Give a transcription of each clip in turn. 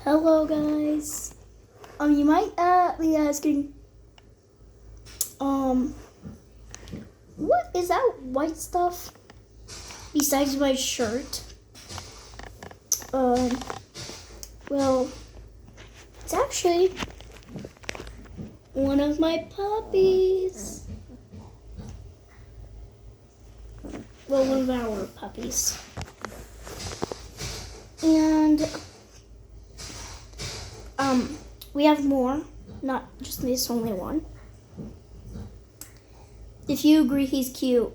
Hello guys. You might be asking, what is that white stuff besides my shirt? Well, it's actually one of my puppies. Well, one of our puppies. And we have more, not just this only one. If you agree he's cute.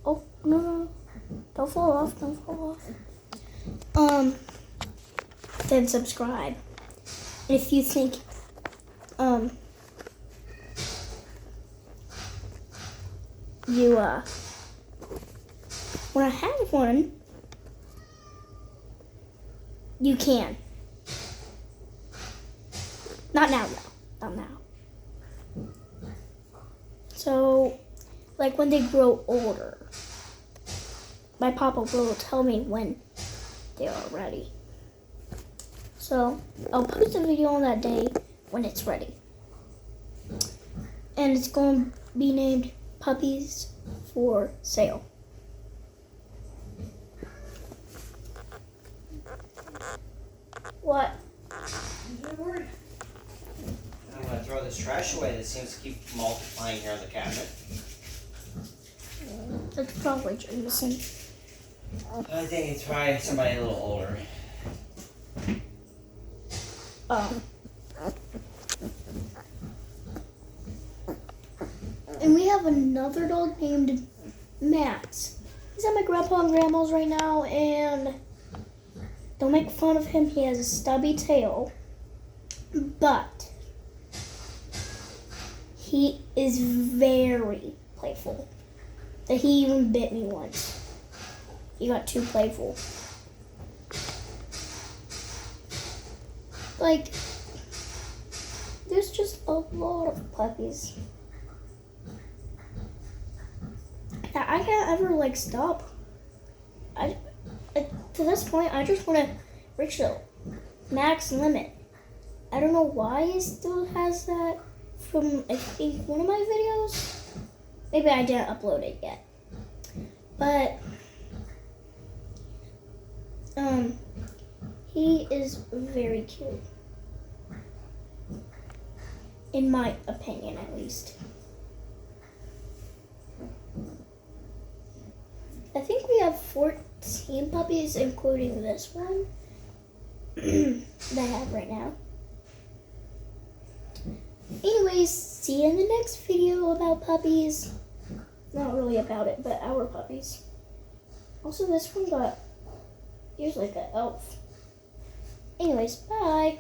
Oh, no. Don't fall off. Then subscribe. And if you think, you, want to have one, you can. Not now, though. Not now. So, like when they grow older, my papa will tell me when they are ready. So, I'll post a video on that day when it's ready. And it's going to be named Puppies for Sale. What? I'm going to throw this trash away that seems to keep multiplying here on the cabinet. That's probably Jameson. I think it's probably somebody a little older. And we have another dog named Max. He's at my grandpa and grandma's right now, and don't make fun of him. He has a stubby tail, but he is very playful. That he even bit me once. He got too playful. Like, there's just a lot of puppies. I can't ever stop. To this point, I just want to reach the max limit. I don't know why it still has that from, I think, one of my videos. Maybe I didn't upload it yet. But, he is very cute. In my opinion, at least. I think we have 14 puppies, including this one that I have right now. Anyways, see you in the next video about puppies. Not really about it, but our puppies. Also, this one got ears like an elf. Anyways, bye.